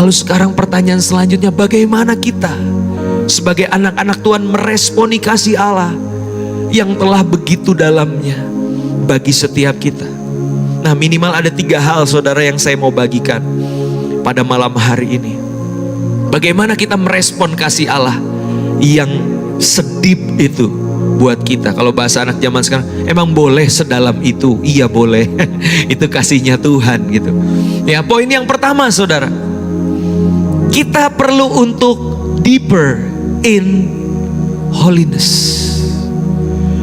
Lalu sekarang pertanyaan selanjutnya, bagaimana kita sebagai anak-anak Tuhan meresponi kasih Allah yang telah begitu dalamnya bagi setiap kita? Nah, minimal ada 3 hal saudara yang saya mau bagikan pada malam hari ini. Bagaimana kita merespon kasih Allah yang sedip itu buat kita. Kalau bahasa anak zaman sekarang, emang boleh sedalam itu? Iya boleh. Itu kasihnya Tuhan gitu. Ya, poin yang pertama saudara, kita perlu untuk deeper in holiness.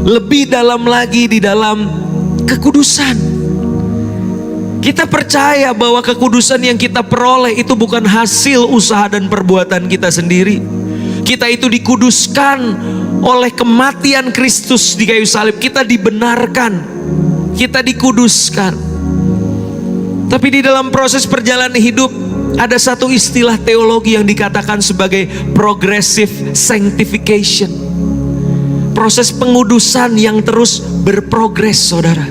Lebih dalam lagi di dalam kekudusan. Kita percaya bahwa kekudusan yang kita peroleh itu bukan hasil usaha dan perbuatan kita sendiri. Kita itu dikuduskan oleh kematian Kristus di kayu salib. Kita dibenarkan, kita dikuduskan. Tapi di dalam proses perjalanan hidup ada satu istilah teologi yang dikatakan sebagai progressive sanctification. Proses pengudusan yang terus berprogres saudara.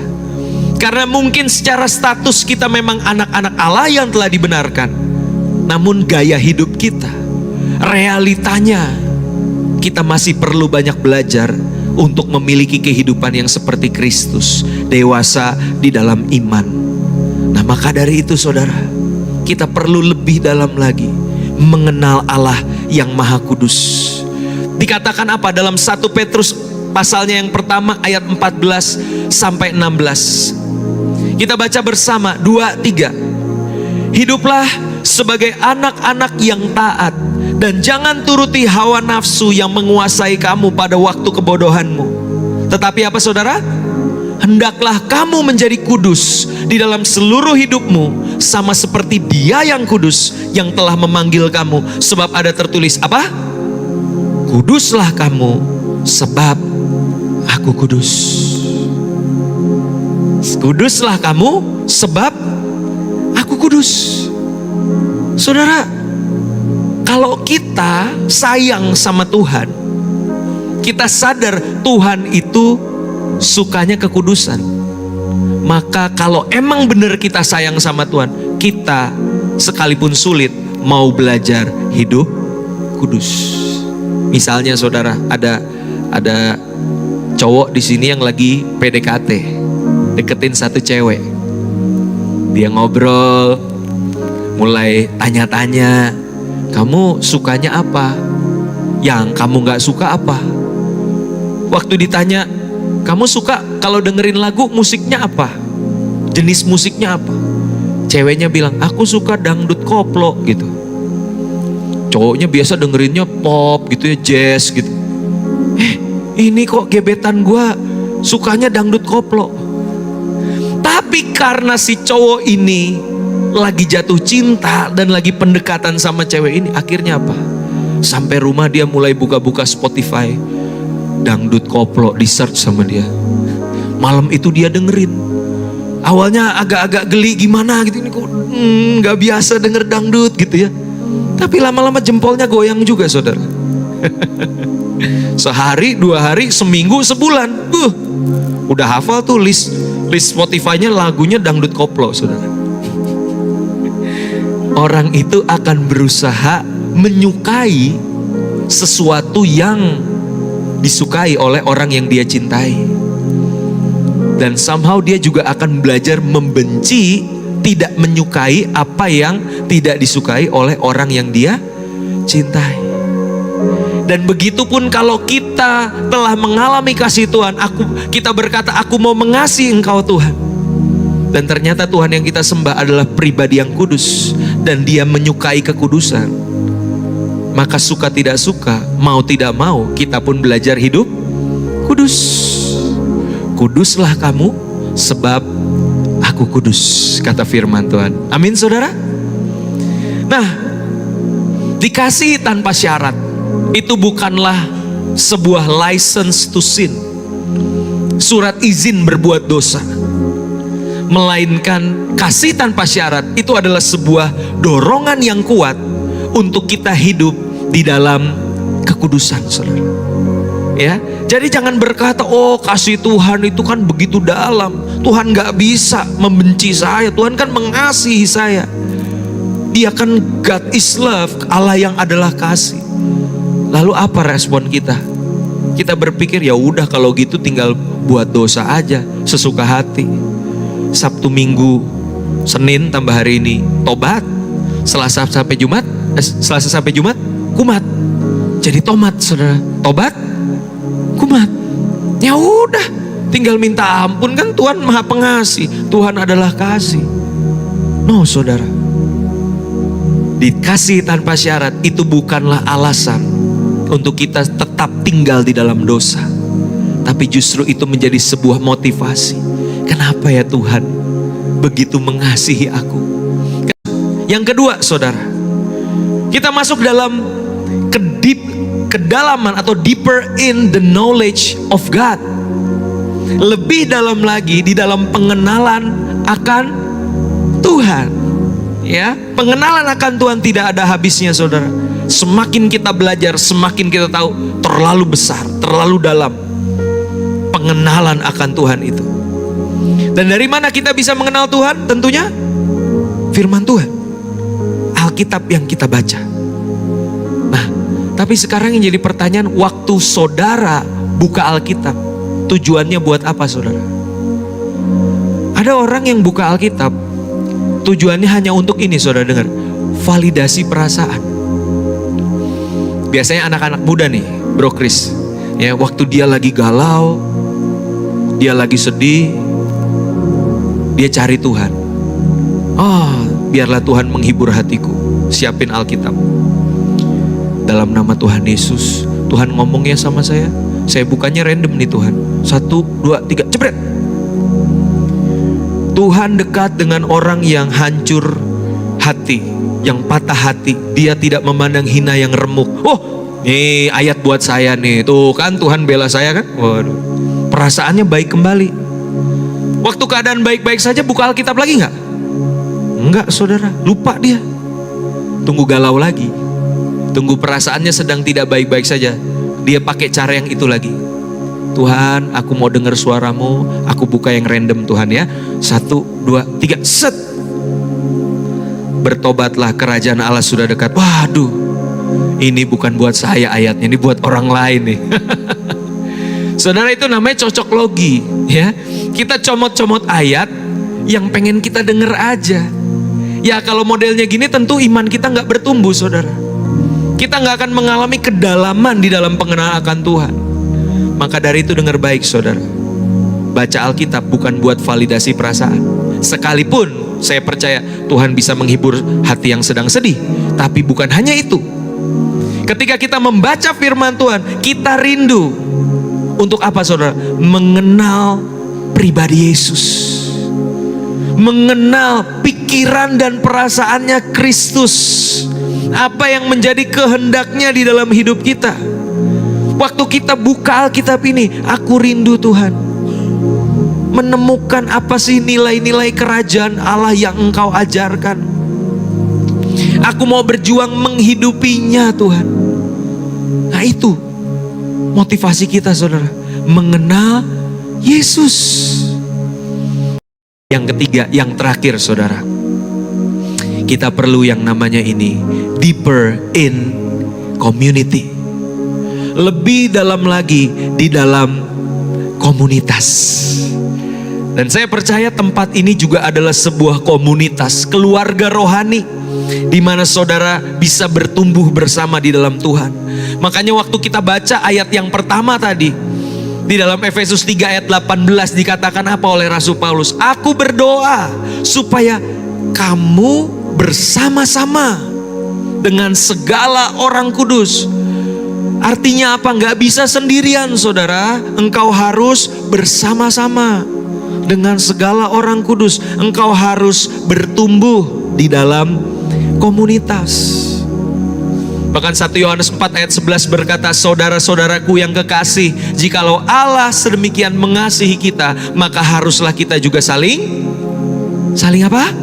Karena mungkin secara status kita memang anak-anak Allah yang telah dibenarkan, namun gaya hidup kita, realitanya kita masih perlu banyak belajar untuk memiliki kehidupan yang seperti Kristus, dewasa di dalam iman. Nah, maka dari itu saudara, kita perlu lebih dalam lagi mengenal Allah yang Maha Kudus. Dikatakan apa dalam 1 Petrus pasalnya yang pertama ayat 14 sampai 16. Kita baca bersama 2-3. Hiduplah sebagai anak-anak yang taat dan jangan turuti hawa nafsu yang menguasai kamu pada waktu kebodohanmu. Tetapi apa saudara? Hendaklah kamu menjadi kudus di dalam seluruh hidupmu, sama seperti Dia yang kudus yang telah memanggil kamu. Sebab ada tertulis apa? Kuduslah kamu sebab aku kudus. Kuduslah kamu sebab aku kudus. Saudara, kalau kita sayang sama Tuhan, kita sadar Tuhan itu sukanya kekudusan. Maka kalau emang benar kita sayang sama Tuhan, kita sekalipun sulit mau belajar hidup kudus. Misalnya saudara, ada cowok di sini yang lagi PDKT, deketin satu cewek. Dia ngobrol, mulai tanya-tanya, kamu sukanya apa? Yang kamu gak suka apa? Waktu ditanya, kamu suka kalau dengerin lagu musiknya apa? Jenis musiknya apa? Ceweknya bilang, aku suka dangdut koplo gitu. Cowoknya biasa dengerinnya pop gitu ya, jazz gitu. Ini kok gebetan gua sukanya dangdut koplo. Tapi karena si cowok ini lagi jatuh cinta dan lagi pendekatan sama cewek ini, akhirnya apa? Sampai rumah dia mulai buka-buka Spotify, dangdut koplo di search sama dia. Malam itu dia dengerin. Awalnya agak-agak geli gimana gitu, ini kok gak biasa denger dangdut gitu ya. Tapi lama-lama jempolnya goyang juga saudara. Sehari, 2 hari, seminggu, sebulan, udah hafal tuh list Spotify-nya lagunya dangdut koplo saudara. Orang itu akan berusaha menyukai sesuatu yang disukai oleh orang yang dia cintai. Dan somehow dia juga akan belajar membenci, tidak menyukai apa yang tidak disukai oleh orang yang dia cintai. Dan begitu pun kalau kita telah mengalami kasih Tuhan, kita berkata, aku mau mengasihi Engkau Tuhan. Dan ternyata Tuhan yang kita sembah adalah pribadi yang kudus, dan Dia menyukai kekudusan. Maka suka tidak suka, mau tidak mau, kita pun belajar hidup kudus. Kuduslah kamu sebab aku kudus, kata firman Tuhan. Amin saudara. Nah, dikasihi tanpa syarat itu bukanlah sebuah license to sin, surat izin berbuat dosa. Melainkan kasih tanpa syarat itu adalah sebuah dorongan yang kuat untuk kita hidup di dalam kekudusan saudara. Ya, jadi jangan berkata, oh kasih Tuhan itu kan begitu dalam, Tuhan gak bisa membenci saya, Tuhan kan mengasihi saya. Dia kan God is love, Allah yang adalah kasih. Lalu apa respon kita? Kita berpikir ya udah kalau gitu tinggal buat dosa aja sesuka hati. Sabtu Minggu Senin tambah hari ini tobat, Selasa sampai Jumat kumat. Jadi tomat, saudara. Tobat, kumat. Ya udah, tinggal minta ampun, kan Tuhan Maha Pengasih. Tuhan adalah kasih. No, saudara. Dikasih tanpa syarat itu bukanlah alasan untuk kita tetap tinggal di dalam dosa. Tapi justru itu menjadi sebuah motivasi. Kenapa ya Tuhan begitu mengasihi aku? Yang kedua, saudara, kita masuk dalam kedalaman atau deeper in the knowledge of God. Lebih dalam lagi di dalam pengenalan akan Tuhan. Ya, pengenalan akan Tuhan tidak ada habisnya, saudara. Semakin kita belajar, semakin kita tahu, terlalu besar, terlalu dalam pengenalan akan Tuhan itu. Dan dari mana kita bisa mengenal Tuhan? Tentunya firman Tuhan, Alkitab yang kita baca. Nah, tapi sekarang yang jadi pertanyaan, waktu saudara buka Alkitab, tujuannya buat apa, saudara? Ada orang yang buka Alkitab, tujuannya hanya untuk ini, saudara dengar, validasi perasaan. Biasanya anak-anak muda nih, Bro Chris, ya, waktu dia lagi galau, dia lagi sedih, dia cari Tuhan. Biarlah Tuhan menghibur hatiku. Siapin Alkitab. Dalam nama Tuhan Yesus, Tuhan ngomongnya sama saya bukanya random nih Tuhan. 1, 2, 3, jebret. Tuhan dekat dengan orang yang hancur hati, yang patah hati. Dia tidak memandang hina yang remuk. Nih ayat buat saya nih. Tuh kan Tuhan bela saya kan. Waduh, perasaannya baik kembali. Waktu keadaan baik-baik saja buka Alkitab lagi gak? Enggak, saudara, lupa dia. Tunggu galau lagi. Tunggu perasaannya sedang tidak baik-baik saja, dia pakai cara yang itu lagi. Tuhan, aku mau dengar suaramu. Aku buka yang random Tuhan ya. 1, 2, 3, set. Bertobatlah, kerajaan Allah sudah dekat. Waduh, ini bukan buat saya ayatnya, ini buat orang lain nih. Saudara, itu namanya cocok logi ya. Kita comot-comot ayat yang pengen kita denger aja. Ya kalau modelnya gini tentu iman kita gak bertumbuh, saudara. Kita gak akan mengalami kedalaman di dalam pengenalan akan Tuhan. Maka dari itu dengar baik, saudara. Baca Alkitab bukan buat validasi perasaan. Sekalipun saya percaya Tuhan bisa menghibur hati yang sedang sedih, tapi bukan hanya itu. Ketika kita membaca firman Tuhan, kita rindu untuk apa, saudara? Mengenal pribadi Yesus, mengenal pikiran dan perasaannya Kristus, apa yang menjadi kehendaknya di dalam hidup kita. Waktu kita buka Alkitab ini, aku rindu Tuhan menemukan apa sih nilai-nilai kerajaan Allah yang Engkau ajarkan. Aku mau berjuang menghidupinya, Tuhan. Nah itu motivasi kita, saudara, mengenal Yesus. Yang ketiga, yang terakhir, saudara, kita perlu yang namanya ini deeper in community. Lebih dalam lagi di dalam komunitas. Dan saya percaya tempat ini juga adalah sebuah komunitas, keluarga rohani, di mana saudara bisa bertumbuh bersama di dalam Tuhan. Makanya waktu kita baca ayat yang pertama tadi, di dalam Efesus 3 ayat 18 dikatakan apa oleh Rasul Paulus? Aku berdoa supaya kamu bersama-sama dengan segala orang kudus. Artinya apa? Gak bisa sendirian, saudara. Engkau harus bersama-sama dengan segala orang kudus. Engkau harus bertumbuh di dalam komunitas. Bahkan 1 Yohanes 4 ayat 11 berkata, saudara-saudaraku yang kekasih, jikalau Allah sedemikian mengasihi kita, maka haruslah kita juga saling apa?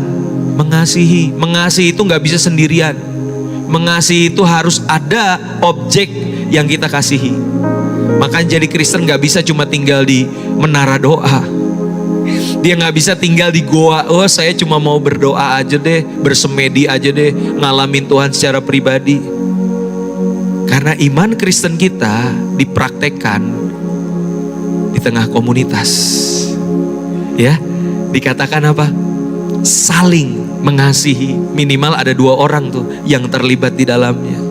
Mengasihi. Mengasihi itu gak bisa sendirian. Mengasihi itu harus ada objek yang kita kasihi. Makanya jadi Kristen gak bisa cuma tinggal di menara doa. Dia nggak bisa tinggal di goa. Oh, saya cuma mau berdoa aja deh, bersemedi aja deh, ngalamin Tuhan secara pribadi. Karena iman Kristen kita dipraktekkan di tengah komunitas. Ya, dikatakan apa? Saling mengasihi. Minimal ada 2 orang tuh yang terlibat di dalamnya.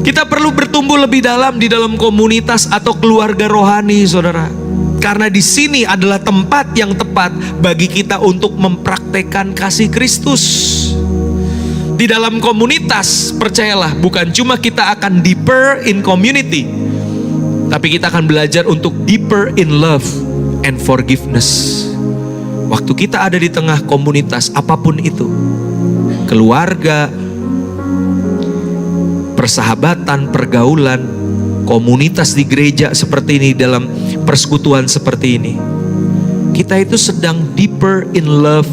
Kita perlu bertumbuh lebih dalam di dalam komunitas atau keluarga rohani, saudara. Karena di sini adalah tempat yang tepat bagi kita untuk mempraktekkan kasih Kristus. Di dalam komunitas, percayalah, bukan cuma kita akan deeper in community, tapi kita akan belajar untuk deeper in love and forgiveness. Waktu kita ada di tengah komunitas, apapun itu, keluarga, persahabatan, pergaulan, komunitas di gereja seperti ini, dalam persekutuan seperti ini, kita itu sedang deeper in love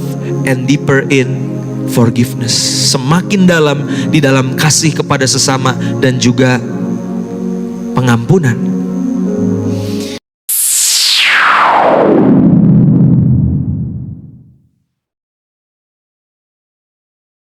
and deeper in forgiveness. Semakin dalam di dalam kasih kepada sesama dan juga pengampunan.